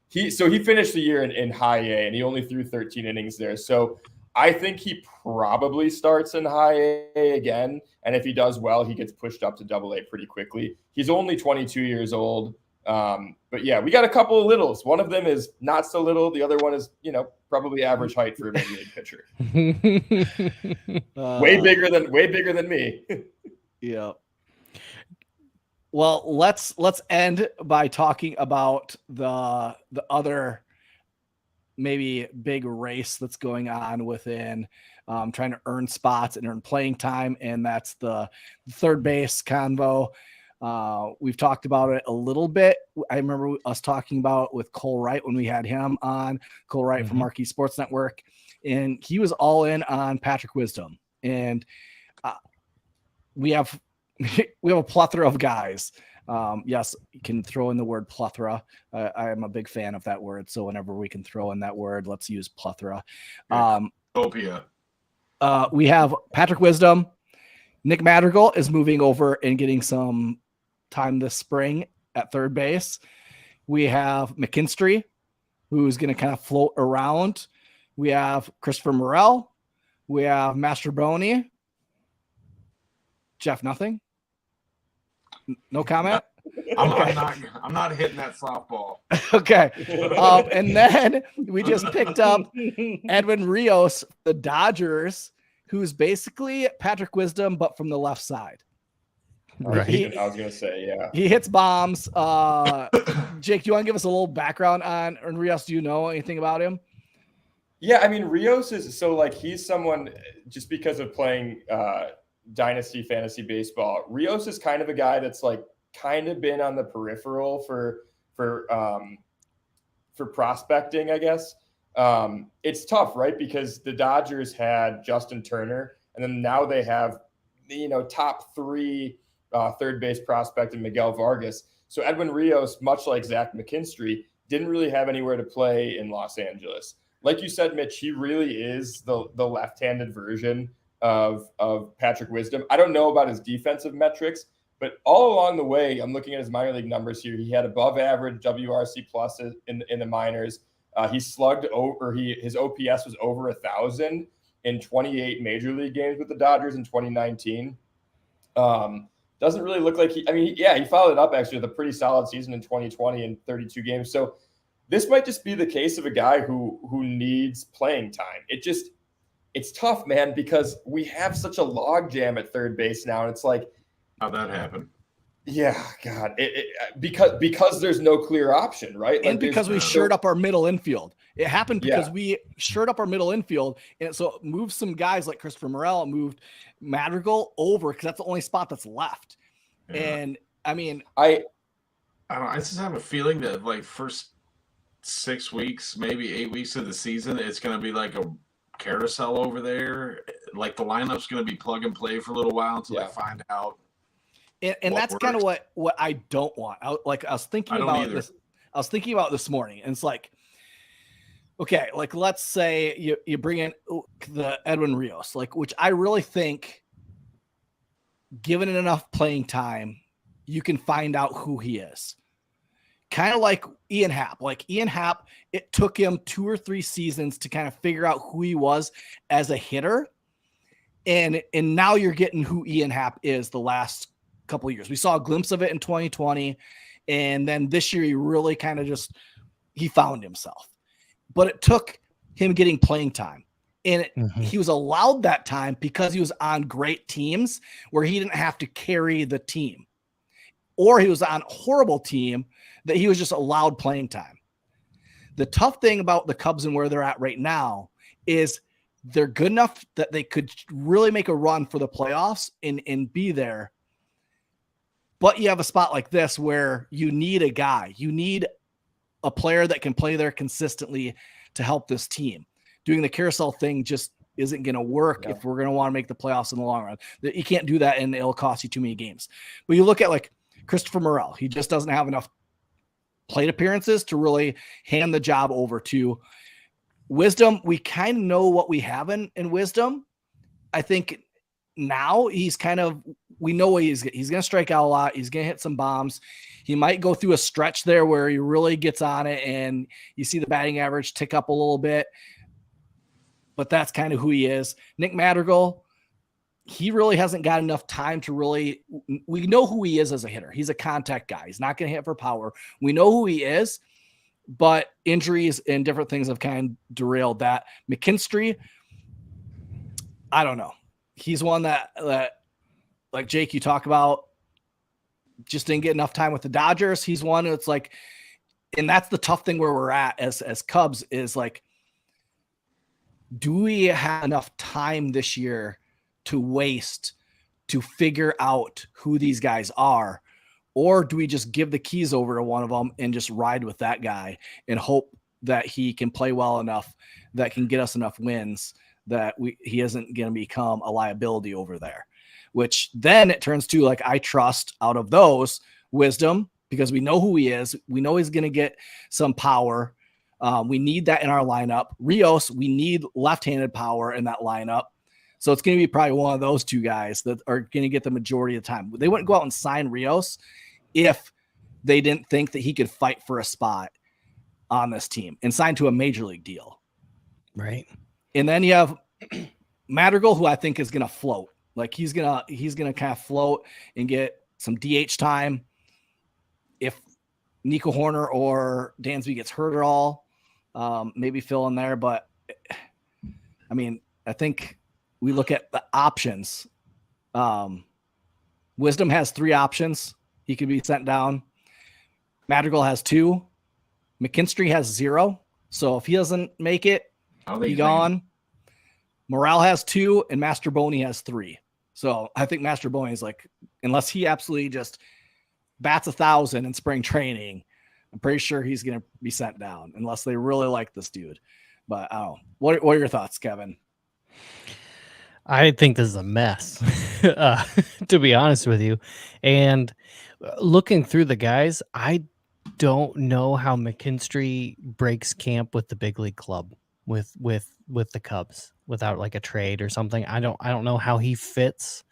He finished the year in high A, and he only threw 13 innings there. So I think he probably starts in high A again. And if he does well, he gets pushed up to double A pretty quickly. He's only 22 years old. But yeah, we got a couple of littles. One of them is not so little. The other one is, probably average height for a major league pitcher. Way bigger than me. Yeah. Well, let's end by talking about the other maybe big race that's going on within trying to earn spots and earn playing time, and that's the third base convo. We've talked about it a little bit. I remember us talking about it with Cole Wright when we had him on. Cole Wright from Marquee Sports Network, and he was all in on Patrick Wisdom. And we have a plethora of guys. Yes, you can throw in the word plethora. I am a big fan of that word. So whenever we can throw in that word, let's use plethora. We have Patrick Wisdom. Nick Madrigal is moving over and getting some time this spring at third base. We have McKinstry, who's going to kind of float around. We have Christopher Morel. We have Mastroboni. Jeff, nothing? No comment? I'm not hitting that softball. Okay. And then we just picked up Edwin Rios, the Dodgers, who's basically Patrick Wisdom, but from the left side. Right. I was going to say, yeah. He hits bombs. Jake, do you want to give us a little background on Rios? Do you know anything about him? Yeah, I mean, Rios he's someone, just because of playing Dynasty Fantasy Baseball, Rios is kind of a guy that's kind of been on the peripheral for prospecting, I guess. It's tough, right? Because the Dodgers had Justin Turner, and then now they have, top 3 third base prospect in Miguel Vargas. So Edwin Rios, much like Zach McKinstry, didn't really have anywhere to play in Los Angeles. Like you said, Mitch, he really is the left-handed version of Patrick Wisdom. I don't know about his defensive metrics, but all along the way, I'm looking at his minor league numbers here. He had above average WRC plus in the minors. He slugged over. His OPS was over 1,000 in 28 major league games with the Dodgers in 2019. Doesn't really look like he followed it up actually with a pretty solid season in 2020 in 32 games. So this might just be the case of a guy who needs playing time. It's tough, man, because we have such a logjam at third base now, and it's like, how'd that happen? Yeah, God, because there's no clear option, right? And because we shored up our middle infield. It happened because we shored up our middle infield, and so it moved some guys like Christopher Morel, moved Madrigal over because that's the only spot that's left. Yeah. And I mean, I don't know. I just have a feeling that first 6 weeks, maybe 8 weeks of the season, it's going to be like a carousel over there. Like the lineup's going to be plug and play for a little while until they find out. And that's kind of what I don't want. I was thinking about this. I was thinking about this morning, and it's like, okay, let's say you bring in the Edwin Rios, which I really think, given it enough playing time, you can find out who he is. Kind of like Ian Happ. Ian Happ, it took him 2 or 3 seasons to kind of figure out who he was as a hitter, and now you're getting who Ian Happ is the last couple of years. We saw a glimpse of it in 2020, and then this year he really kind of he found himself. But it took him getting playing time, and he was allowed that time because he was on great teams where he didn't have to carry the team, or he was on a horrible team that he was just allowed playing time. The tough thing about the Cubs and where they're at right now is they're good enough that they could really make a run for the playoffs and be there. But you have a spot like this where you need a guy. You need a player that can play there consistently to help this team. Doing the carousel thing just isn't going to work if we're going to want to make the playoffs in the long run. You can't do that, and it'll cost you too many games. But you look at Christopher Morel. He just doesn't have enough plate appearances to really hand the job over to Wisdom, we kind of know what we have in Wisdom. I think now he's kind of, we know what he's going to strike out a lot. He's going to hit some bombs. He might go through a stretch there where he really gets on it and you see the batting average tick up a little bit, but that's kind of who he is. Nick Madrigal, he really hasn't got enough time to really, we know who he is as a hitter. He's a contact guy. He's not going to hit for power. We know who he is, but injuries and different things have kind of derailed that. McKinstry, I don't know. He's one that like Jake, you talk about, just didn't get enough time with the Dodgers. He's one that's like, and that's the tough thing where we're at as Cubs is like, do we have enough time this year to waste to figure out who these guys are? Or do we just give the keys over to one of them and just ride with that guy and hope that he can play well enough that can get us enough wins that he isn't going to become a liability over there? Which then it turns to, like, I trust out of those Wisdom, because we know who he is. We know he's going to get some power. We need that in our lineup. Rios, we need left-handed power in that lineup. So it's going to be probably one of those two guys that are going to get the majority of the time. They wouldn't go out and sign Rios if they didn't think that he could fight for a spot on this team and sign to a major league deal. Right. And then you have Madrigal, who I think is going to float. Like he's going to kind of float and get some DH time. If Nico Horner or Dansby gets hurt at all, maybe fill in there. But I mean, I think we look at the options. Wisdom has 3 options. He could be sent down. Madrigal has 2. McKinstry has 0. So if he doesn't make it, he's gone. Morale has 2 and Master Boney has 3. So I think Master Boney is like, unless he absolutely just bats 1,000 in spring training, I'm pretty sure he's going to be sent down unless they really like this dude. But I don't know. What are your thoughts, Kevin? I think this is a mess, to be honest with you. And looking through the guys, I don't know how McKinstry breaks camp with the big league club with the Cubs without like a trade or something. I don't know how he fits,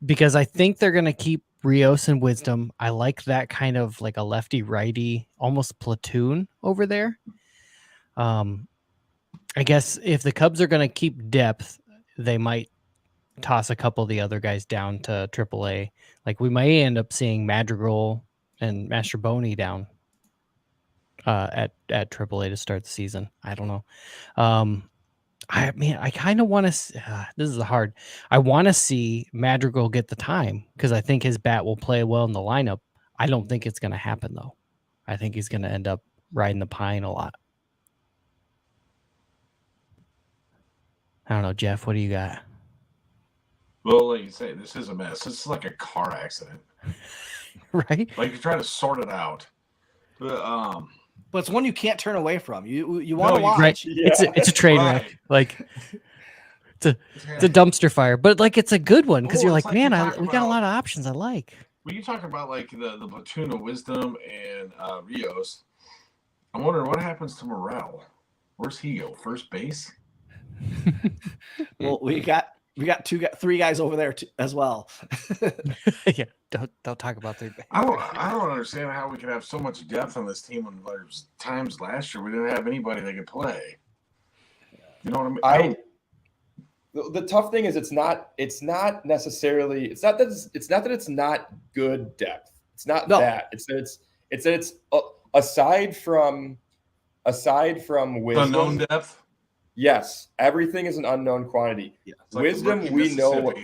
because I think they're going to keep Rios and Wisdom. I like that kind of like a lefty righty, almost platoon over there. I guess if the Cubs are going to keep depth, they might toss a couple of the other guys down to AAA. Like we might end up seeing Madrigal and Master Boney down at AAA to start the season. I don't know. I kind of want to. This is hard. I want to see Madrigal get the time because I think his bat will play well in the lineup. I don't think it's going to happen though. I think he's going to end up riding the pine a lot. I don't know, Jeff. What do you got? Well, like you say, this is a mess. This is like a car accident, Right? Like you're trying to sort it out. But it's one you can't turn away from. You want to watch. Right. Yeah. It's a train wreck. Like it's a dumpster fire, but like it's a good one because you're like, man, we got a lot of options I like. When you talk about like the platoon of Wisdom and Rios, I'm wondering what happens to Morel. Where's he go? First base? Well, we got 3 guys over there as well. Yeah, don't talk about third base. I don't understand how we can have so much depth on this team when there's times last year we didn't have anybody that could play. You know what I mean? The tough thing is it's not necessarily it's not that it's not good depth. It's not that. It's that it's aside from Wisdom, unknown depth. Yes, everything is an unknown quantity. Yeah, Wisdom, we know what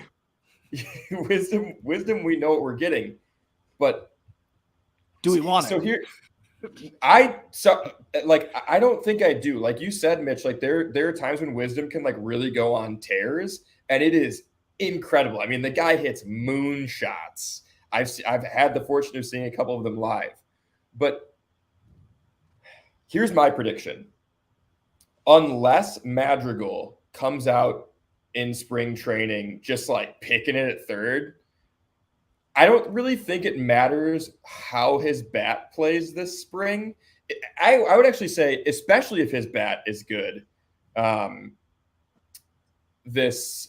wisdom, we know what we're getting, but do we want so it? Here, I don't think I do. Like you said, Mitch, like there are times when Wisdom can like really go on tears, and it is incredible. I mean, the guy hits moonshots. I've had the fortune of seeing a couple of them live, but here's my prediction. Unless Madrigal comes out in spring training just like picking it at third, I don't really think it matters how his bat plays this spring. I would actually say, especially if his bat is good, this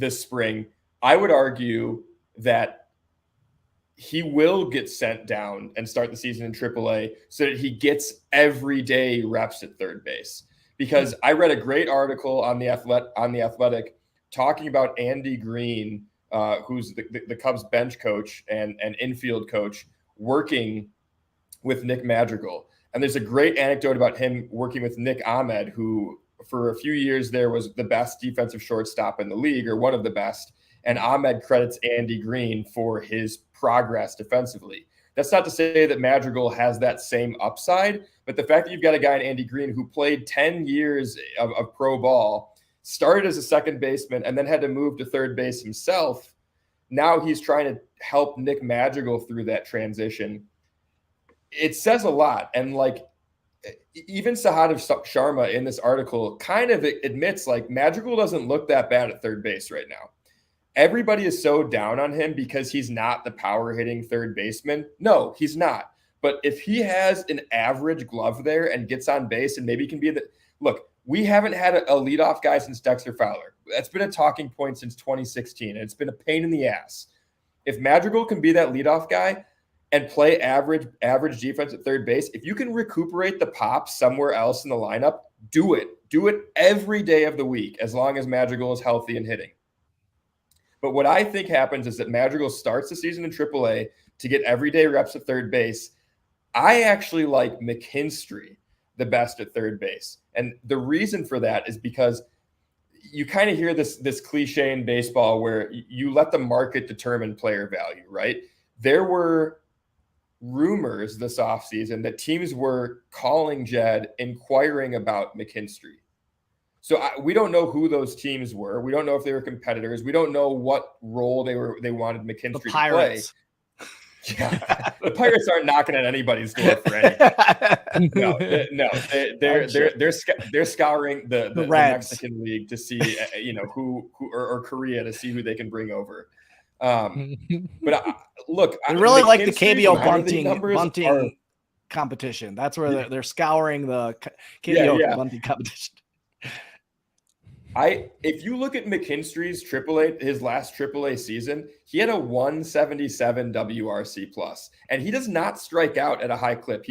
spring, I would argue that he will get sent down and start the season in AAA so that he gets everyday reps at third base. Because I read a great article on the Athletic talking about Andy Green, who's the Cubs bench coach and infield coach, working with Nick Madrigal. And there's a great anecdote about him working with Nick Ahmed, who for a few years there was the best defensive shortstop in the league, or one of the best. And Ahmed credits Andy Green for his progress defensively. That's not to say that Madrigal has that same upside, but the fact that you've got a guy in Andy Green who played 10 years of pro ball, started as a second baseman, and then had to move to third base himself. Now he's trying to help Nick Madrigal through that transition. It says a lot. And like, even Sahadev Sharma in this article kind of admits like Madrigal doesn't look that bad at third base right now. Everybody is so down on him because he's not the power hitting third baseman. No, he's not. But if he has an average glove there and gets on base and maybe can be look, we haven't had a leadoff guy since Dexter Fowler. That's been a talking point since 2016. And it's been a pain in the ass. If Madrigal can be that leadoff guy and play average defense at third base, if you can recuperate the pop somewhere else in the lineup, do it. Do it every day of the week as long as Madrigal is healthy and hitting. But what I think happens is that Madrigal starts the season in AAA to get everyday reps at third base. I actually like McKinstry the best at third base. And the reason for that is because you kind of hear this cliche in baseball where you let the market determine player value, right? There were rumors this offseason that teams were calling Jed, inquiring about McKinstry. So we don't know who those teams were. We don't know if they were competitors. We don't know what role they wanted McKinstry to play. Yeah, the Pirates aren't knocking at anybody's door for anything. No, they're scouring the Mexican League to see who or Korea to see who they can bring over. But look, they really like the KBO bunting competition. That's where they're scouring the KBO bunting competition. If you look at McKinstry's his last AAA season, he had a 177 WRC plus, and he does not strike out at a high clip.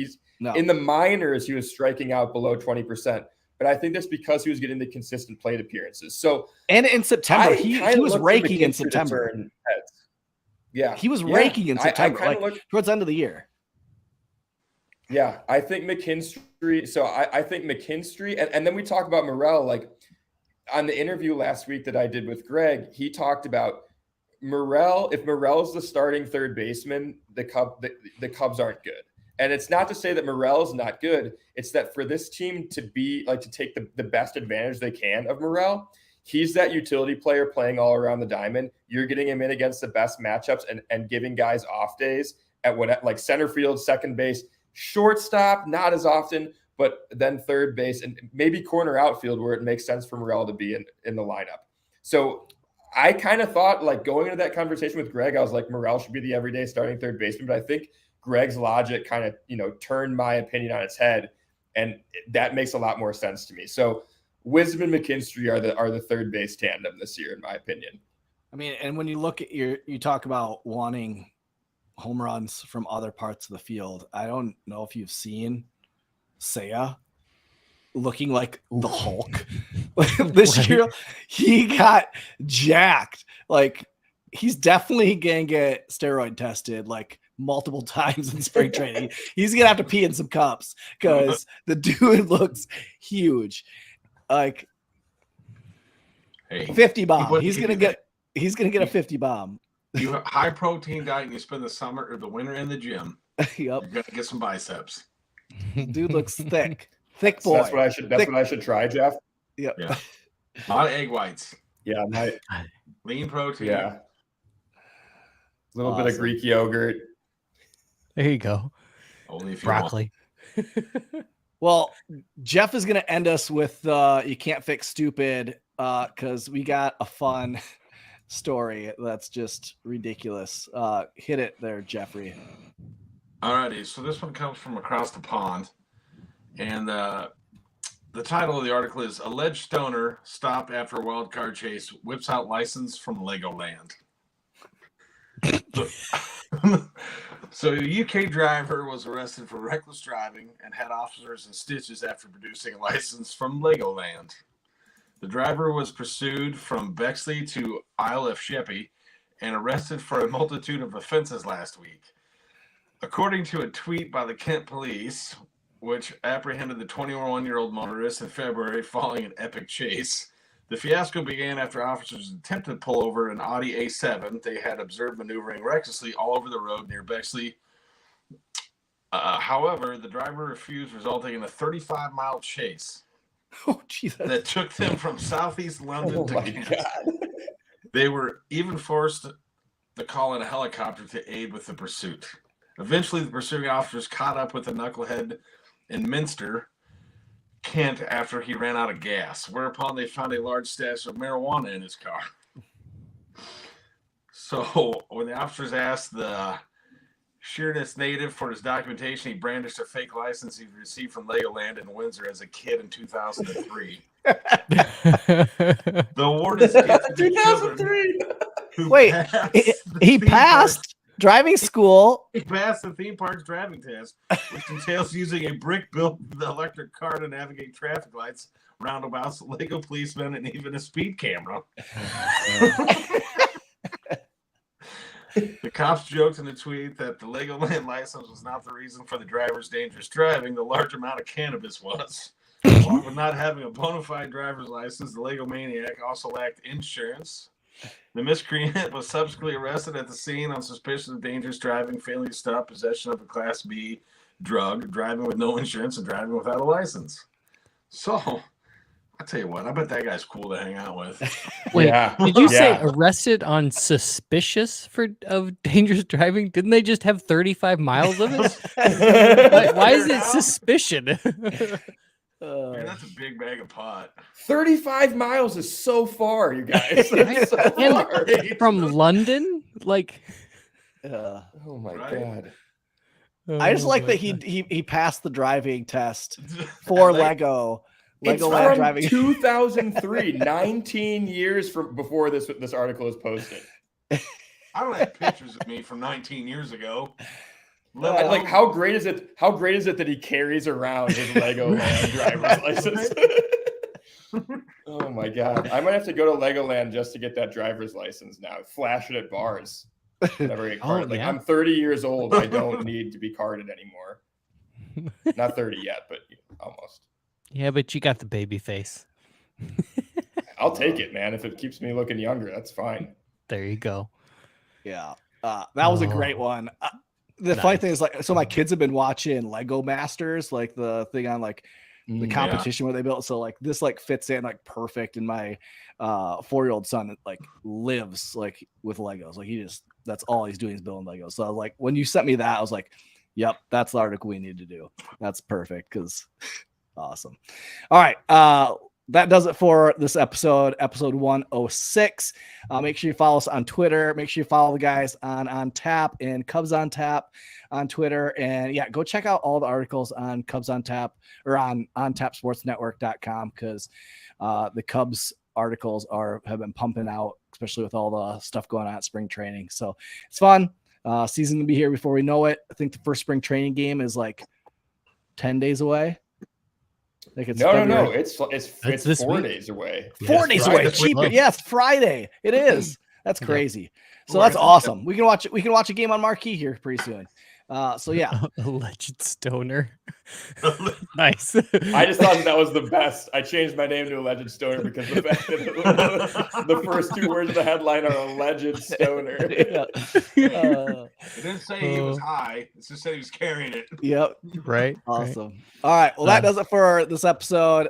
In the minors, he was striking out below 20%, but I think that's because he was getting the consistent plate appearances. So, and in September, he was raking in September. Yeah, he was raking in September, towards the end of the year. Yeah, I think McKinstry. So I think McKinstry, and then we talk about Morel, like. On the interview last week that I did with Greg, he talked about Morel. If Morel's the starting third baseman, the Cubs aren't good. And it's not to say that Morel's not good. It's that for this team to take the best advantage they can of Morel, he's that utility player playing all around the diamond. You're getting him in against the best matchups and giving guys off days at center field, second base, shortstop, not as often. But then third base and maybe corner outfield where it makes sense for Morel to be in the lineup. So I kind of thought, like, going into that conversation with Greg, I was like, Morel should be the everyday starting third baseman. But I think Greg's logic kind of, turned my opinion on its head. And that makes a lot more sense to me. So Wisdom and McKinstry are the third base tandem this year, in my opinion. I mean, and when you look at you talk about wanting home runs from other parts of the field. I don't know if you've seen Seiya looking like the Hulk this year. He got jacked. Like, he's definitely gonna get steroid tested like multiple times in spring training. He's gonna have to pee in some cups because the dude looks huge. Like, 50 bomb. He's gonna get a 50 bomb. You have high protein diet and you spend the summer or the winter in the gym. Yep. You're gonna get some biceps. Dude looks thick boy. So that's what I should try, Jeff. Yep. Yeah. A lot of egg whites. Yeah. Lean protein. Yeah. A little bit of Greek yogurt. There you go. Only if you broccoli. Well, Jeff is going to end us with you can't fix stupid because we got a fun story that's just ridiculous. Hit it there, Jeffrey. Alrighty, so this one comes from across the pond. And the title of the article is Alleged Stoner Stopped After Wild Card Chase Whips Out License from Legoland. So a UK driver was arrested for reckless driving and had officers in stitches after producing a license from Legoland. The driver was pursued from Bexley to Isle of Sheppey and arrested for a multitude of offenses last week. According to a tweet by the Kent police, which apprehended the 21-year-old motorist in February following an epic chase, the fiasco began after officers attempted to pull over an Audi A7 they had observed maneuvering recklessly all over the road near Bexley. However, the driver refused, resulting in a 35-mile chase that took them from southeast London to Kent. They were even forced to call in a helicopter to aid with the pursuit. Eventually, the pursuing officers caught up with the knucklehead in Minster, Kent, after he ran out of gas, whereupon they found a large stash of marijuana in his car. So when the officers asked the Sheerness native for his documentation, he brandished a fake license he received from Legoland in Windsor as a kid in 2003. The award is 2003. Wait, he passed driving school. He passed the theme park's driving test, which entails using a brick-built electric car to navigate traffic lights, roundabouts, Lego policemen, and even a speed camera. The cops joked in a tweet that the Legoland license was not the reason for the driver's dangerous driving. The large amount of cannabis was. Along with not having a bona fide driver's license, the Lego maniac also lacked insurance. The miscreant was subsequently arrested at the scene on suspicion of dangerous driving, failing to stop, possession of a Class B drug, driving with no insurance, and driving without a license. So, I'll tell you what, I bet that guy's cool to hang out with. Wait, did you say arrested on suspicious of dangerous driving? Didn't they just have 35 miles of it? Why is it suspicion? Man, that's a big bag of pot. 35 miles is so far, you guys. That's so far. From London? Like, oh my God. I just like that he passed the driving test for Lego. Legoland driving 2003, 19 years before this article is posted. I don't have pictures of me from 19 years ago. Like, how great is it? How great is it that he carries around his Legoland driver's license? Oh my God! I might have to go to Legoland just to get that driver's license now. Flash it at bars. Never get carded. I'm 30 years old. I don't need to be carded anymore. Not 30 yet, but almost. Yeah, but you got the baby face. I'll take it, man. If it keeps me looking younger, that's fine. There you go. Yeah, that was a great one. The funny thing is, like, so my kids have been watching Lego Masters, like the thing on like the competition where they built. So like this like fits in like perfect. And my 4-year-old son like lives like with Legos. Like that's all he's doing is building Legos. So I was like, when you sent me that, I was like, yep, that's the article we need to do. That's perfect because awesome. All right. That does it for this episode 106. Make sure you follow us on Twitter. Make sure you follow the guys on Tap and Cubs on Tap on Twitter. And yeah, go check out all the articles on Cubs on Tap or on tapsportsnetwork.com because the Cubs articles have been pumping out, especially with all the stuff going on at spring training. So it's fun. Season to be here before we know it. I think the first spring training game is like 10 days away. Like it's no. It's 4 days away. 4 days away. Yes, Friday. It is. That's crazy. So that's awesome. We can watch a game on Marquee here pretty soon. So yeah, Alleged Stoner. Nice. I just thought that was the best. I changed my name to Alleged Stoner because the fact that the first 2 words of the headline are Alleged Stoner. It didn't say he was high. It just said he was carrying it. Yep. Right. Awesome. Right. All right. Well, that does it for this episode.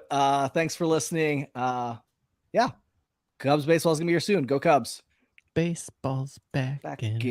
Thanks for listening. Yeah. Cubs baseball is gonna be here soon. Go Cubs. Baseball's back in.